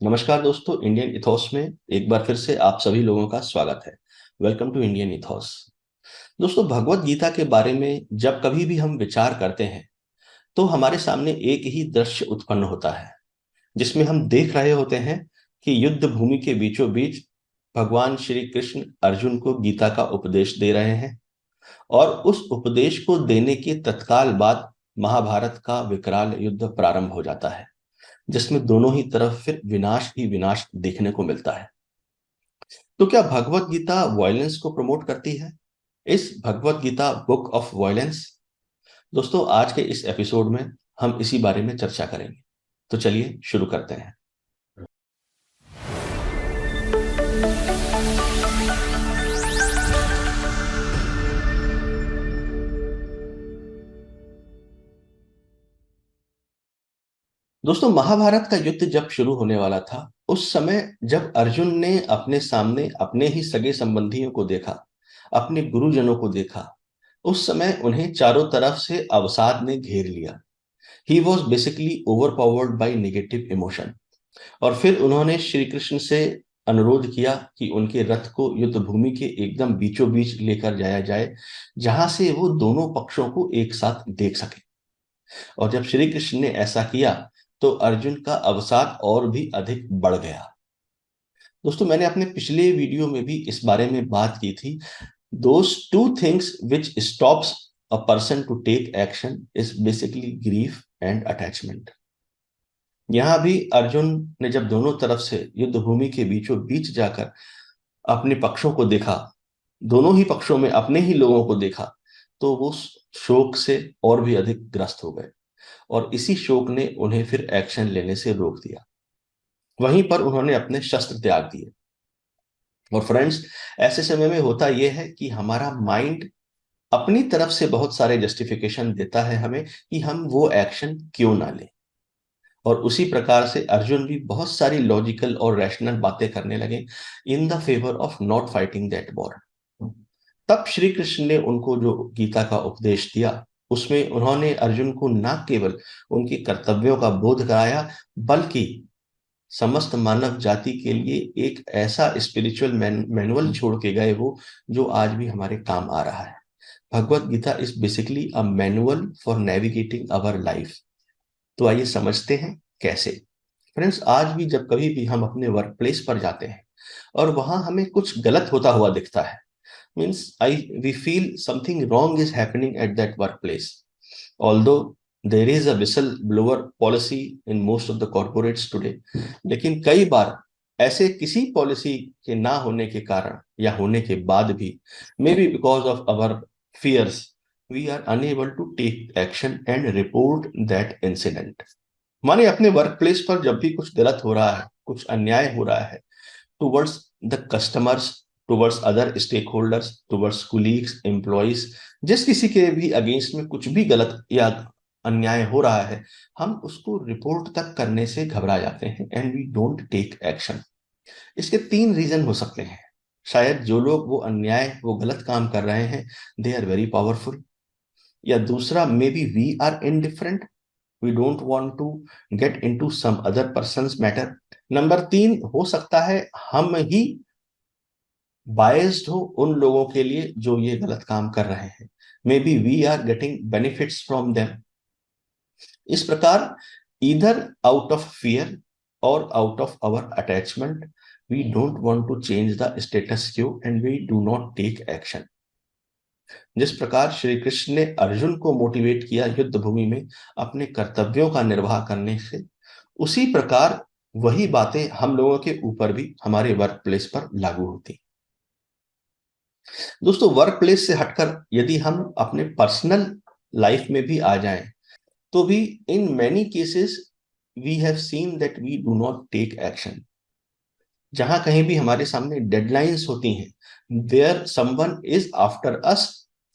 नमस्कार दोस्तों, Indian ethos में एक बार फिर से आप सभी लोगों का स्वागत है। Welcome to Indian ethos. दोस्तों, भगवत गीता के बारे में जब कभी भी हम विचार करते हैं तो हमारे सामने एक ही दृश्य उत्पन्न होता है, जिसमें हम देख रहे होते हैं कि युद्ध भूमि के बीचों बीच भगवान श्री कृष्ण अर्जुन को गीता का उपदेश दे रहे हैं और उस उपदेश को देने के तत्काल बाद महाभारत का विकराल युद्ध प्रारंभ हो जाता है, जिसमें दोनों ही तरफ फिर विनाश ही विनाश देखने को मिलता है। तो क्या भगवत गीता वायलेंस को प्रमोट करती है? इस Bhagavad Gita book of violence? दोस्तों, आज के इस एपिसोड में हम इसी बारे में चर्चा करेंगे। तो चलिए शुरू करते हैं। दोस्तों, महाभारत का युद्ध जब शुरू होने वाला था, उस समय जब अर्जुन ने अपने सामने अपने ही सगे संबंधियों को देखा, अपने गुरुजनों को देखा, उस समय उन्हें चारों तरफ से अवसाद ने घेर लिया। He was basically overpowered by negative emotion. और फिर उन्होंने श्री कृष्ण से अनुरोध किया कि उनके रथ को युद्ध भूमि के एकदम बीचों बीच लेकर जाया जाए, जहां से वो दोनों पक्षों को एक साथ देख सके। और जब श्री कृष्ण ने ऐसा किया तो अर्जुन का अवसाद और भी अधिक बढ़ गया। दोस्तों, मैंने अपने पिछले वीडियो में भी इस बारे में बात की थी। Those two things which stops a person to take action is basically grief and attachment. यहां भी अर्जुन ने जब दोनों तरफ से युद्ध भूमि के बीचों बीच जाकर अपने पक्षों को देखा, दोनों ही पक्षों में अपने ही लोगों को देखा, तो वो शोक से और भी अधिक ग्रस्त हो गए और इसी शोक ने उन्हें फिर एक्शन लेने से रोक दिया। वहीं पर उन्होंने अपने शस्त्र त्याग दिए। और फ्रेंड्स, ऐसे समय में होता यह है कि हमारा माइंड अपनी तरफ से बहुत सारे जस्टिफिकेशन देता है हमें कि हम वो एक्शन क्यों ना लें। और उसी प्रकार से अर्जुन भी बहुत सारी लॉजिकल और रैशनल बातें करने लगे in the favour of not fighting that war. तब श्री कृष्ण ने उनको जो गीता का उपदेश दिया, उसमें उन्होंने अर्जुन को न केवल उनके कर्तव्यों का बोध कराया, बल्कि समस्त मानव जाति के लिए एक ऐसा स्पिरिचुअल मैनुअल छोड़ के गए वो, जो आज भी हमारे काम आ रहा है। Bhagavad Gita is basically a manual for navigating our life. तो आइए समझते हैं कैसे। फ्रेंड्स, आज भी जब कभी भी हम अपने वर्क प्लेस पर जाते हैं और वहां हमें कुछ गलत होता हुआ दिखता है, means I we feel something wrong is happening at that workplace, although there is a whistleblower policy in most of the corporates today. लेकिन कई बार ऐसे किसी पॉलिसी के ना होने के कारण या होने के बाद भी, may be because of our fears, we are unable to take action and report that incident. माने अपने वर्क प्लेस पर जब भी कुछ गलत हो रहा है, कुछ अन्याय हो रहा है towards the customers, towards other stakeholders, towards colleagues, employees, जिस किसी के भी अगेंस्ट में कुछ भी गलत या अन्याय हो रहा है, हम उसको रिपोर्ट तक करने से घबरा जाते हैं and we don't take action. इसके तीन रीजन हो सकते हैं। शायद जो लोग वो अन्याय, वो गलत काम कर रहे हैं, दे आर वेरी पावरफुल। या दूसरा, maybe we are indifferent, we don't want to get into some other persons matter. Number तीन, हो सकता है हम ही बायस्ड हो उन लोगों के लिए जो ये गलत काम कर रहे हैं। Maybe we are getting benefits from them. इस प्रकार, इधर आउट ऑफ फियर और out of our attachment, we don't want to change the status quo and we do not take action. जिस प्रकार श्री कृष्ण ने अर्जुन को मोटिवेट किया युद्ध भूमि में अपने कर्तव्यों का निर्वाह करने से, उसी प्रकार वही बातें हम लोगों के ऊपर भी हमारे वर्क प्लेस पर लागू होती। दोस्तों, वर्क प्लेस से हटकर यदि हम अपने पर्सनल लाइफ में भी आ जाएं, तो भी in many cases we have seen that we do not take action. जहां कहीं भी हमारे सामने डेडलाइंस होती हैं, there someone is after us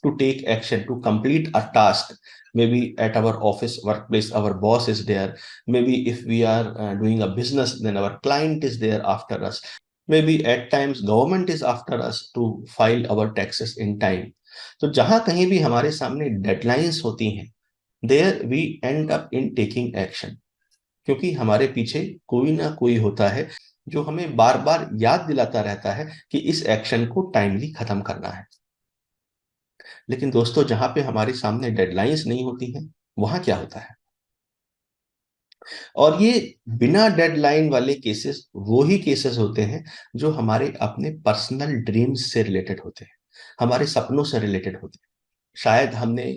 to take action, to complete a task. Maybe at our office workplace our boss is there. Maybe if we are doing a business, then our client is there after us. Maybe at times government is after us to file our taxes in time. तो जहां कहीं भी हमारे सामने deadlines होती हैं, there we end up in taking action. क्योंकि हमारे पीछे कोई ना कोई होता है जो हमें बार बार याद दिलाता रहता है कि इस एक्शन को टाइमली खत्म करना है। लेकिन दोस्तों, जहां पे हमारे सामने डेडलाइंस नहीं होती हैं, वहां क्या होता है? और ये बिना डेडलाइन वाले केसेस वो ही केसेस होते हैं जो हमारे अपने पर्सनल ड्रीम्स से रिलेटेड होते हैं, हमारे सपनों से रिलेटेड होते हैं। शायद हमने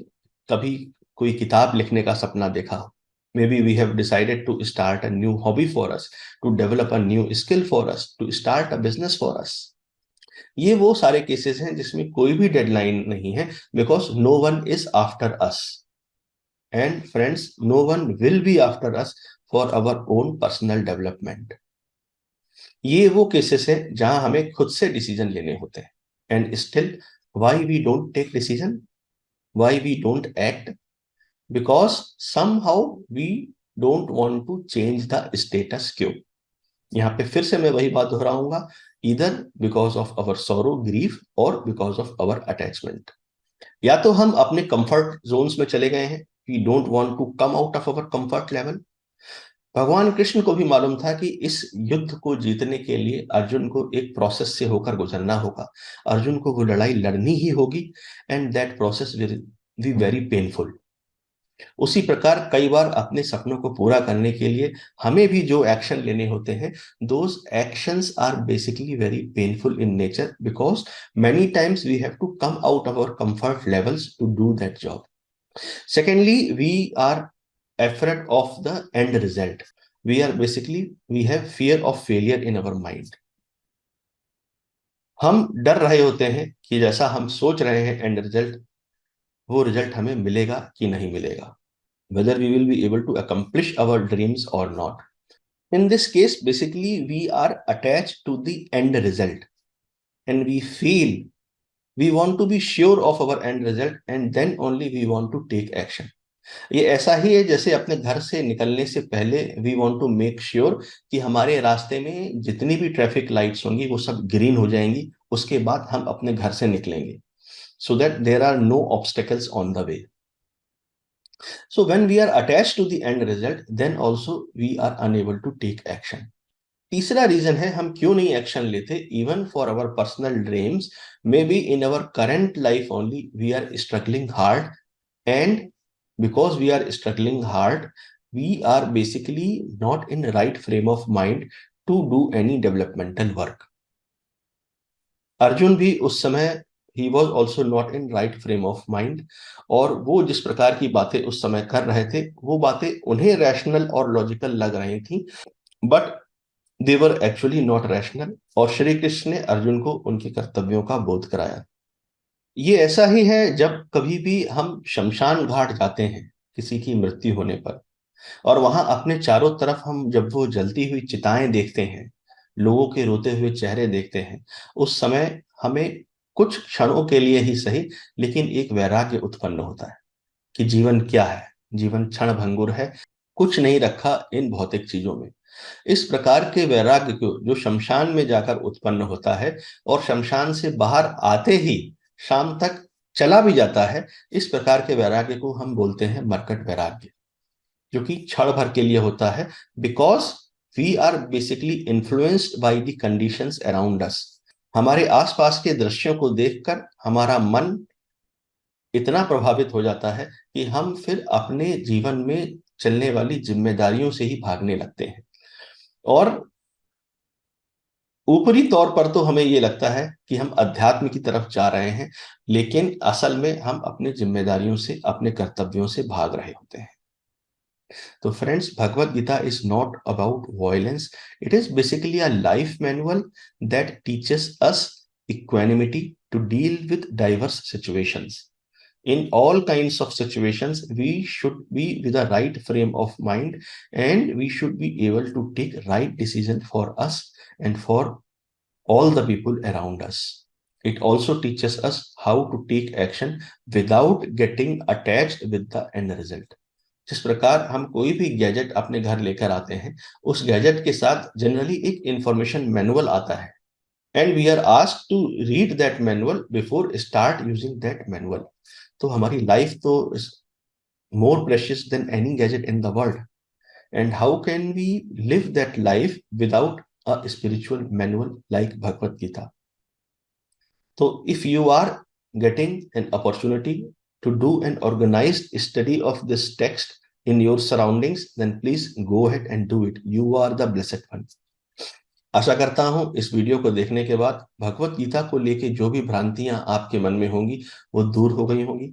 कभी कोई किताब लिखने का सपना देखा हो। Maybe we have decided to start a new hobby for us, to develop a new skill for us, to start a business for us. ये वो सारे केसेस हैं जिसमें कोई भी डेडलाइन नहीं है, because no one is after us, and friends, no one will be after us for our own personal development. ये वो केसेस है जहां हमें खुद से डिसीजन लेने होते हैं, and still why we don't take decision, why we don't act, because somehow we don't want to change the status quo। यहाँ पे फिर से मैं वही बात दोहराऊंगा, इधर बिकॉज ऑफ अवर सोरो ग्रीफ और बिकॉज ऑफ अवर अटैचमेंट। या तो हम अपने कंफर्ट जोन्स में चले गए हैं, we don't want to come out of our comfort level. भगवान कृष्ण को भी मालूम था कि इस युद्ध को जीतने के लिए अर्जुन को एक प्रोसेस से होकर गुजरना होगा, अर्जुन को वो लड़ाई लड़नी ही होगी, and that process will be very painful. उसी प्रकार कई बार अपने सपनों को पूरा करने के लिए हमें भी जो एक्शन लेने होते हैं, those actions are basically very painful in nature, because many times we have to come out of our comfort levels to do that job. Secondly, we are afraid of the end result. We have fear of failure in our mind. हम डर रहे होते हैं कि जैसा हम सोच रहे हैं एंड रिजल्ट, वो रिजल्ट हमें मिलेगा कि नहीं मिलेगा, whether we will be able to accomplish our dreams or not. In this case, basically, we are attached to the end result, and we feel we want to be sure of our end result, and then only we want to take action. ये ऐसा ही है जैसे अपने घर से निकलने से पहले we want to make sure कि हमारे रास्ते में जितनी भी ट्रैफिक लाइट्स होंगी वो सब ग्रीन हो जाएंगी, उसके बाद हम अपने घर से निकलेंगे, so that there are no obstacles on the way. So when we are attached to the end result, then also we are unable to take action. तीसरा रीजन है हम क्यों नहीं एक्शन लेते, even for our personal dreams, maybe in our current life only we are struggling hard, and because we are struggling hard, we are basically not in right frame of mind to do any developmental work. Arjun भी उस समय ही was also not in right frame of mind, और वो जिस प्रकार की बातें उस समय कर रहे थे वो बातें उन्हें रैशनल और लॉजिकल लग रही थी, but they were actually not rational, और श्री कृष्ण ने अर्जुन को उनके कर्तव्यों का बोध कराया। ये ऐसा ही है जब कभी भी हम शमशान घाट जाते हैं किसी की मृत्यु होने पर, और वहां अपने चारों तरफ हम जब वो जलती हुई चिताएं देखते हैं, लोगों के रोते हुए चेहरे देखते हैं, उस समय हमें कुछ क्षणों के लिए ही सही, लेकिन एक वैराग्य उत्पन्न होता है कि जीवन क्या है, जीवन क्षण भंगुर है, कुछ नहीं रखा इन भौतिक चीजों में। इस प्रकार के वैराग्य को जो शमशान में जाकर उत्पन्न होता है और शमशान से बाहर आते ही शाम तक चला भी जाता है, इस प्रकार के वैराग्य को हम बोलते हैं मरकट वैराग्य, जो कि क्षण भर के लिए होता है, because we are basically influenced by the conditions around us. हमारे आसपास के दृश्यों को देखकर हमारा मन इतना प्रभावित हो जाता है कि हम फिर अपने जीवन में चलने वाली जिम्मेदारियों से ही भागने लगते हैं, और ऊपरी तौर पर तो हमें ये लगता है कि हम अध्यात्म की तरफ जा रहे हैं, लेकिन असल में हम अपनी जिम्मेदारियों से, अपने कर्तव्यों से भाग रहे होते हैं। तो friends, Bhagavad Gita is not about violence, it is basically a life manual that teaches us equanimity to deal with diverse situations. In all kinds of situations, we should be with a right frame of mind, and we should be able to take right decision for us and for all the people around us. It also teaches us how to take action without getting attached with the end result. जिस प्रकार हम कोई भी gadget अपने घर लेकर आते हैं, उस गैजेट के साथ जनरली एक इंफॉर्मेशन मैनुअल आता है, and we are asked to read that manual before start using that manual. तो हमारी लाइफ तो is more precious than any gadget in the world, and how can we live that life without a spiritual manual like Bhagavad Gita. So if you are getting an opportunity to do an organized study of this text in your surroundings, then please go ahead and do it. You are the blessed one. आशा करता हूं इस video को देखने के बाद भगवत गीता को लेके जो भी भ्रांतियां आपके मन में होंगी वो दूर हो गई होंगी।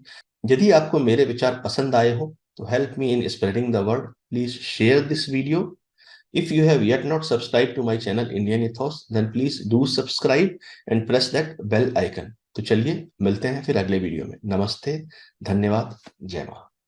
यदि आपको मेरे विचार पसंद आए हो तो help me in spreading the word. Please share this video. If you have yet not subscribe to my channel Indian Ethos, then please do subscribe and press that bell icon. तो चलिए मिलते हैं फिर अगले वीडियो में। नमस्ते, धन्यवाद, जय मां।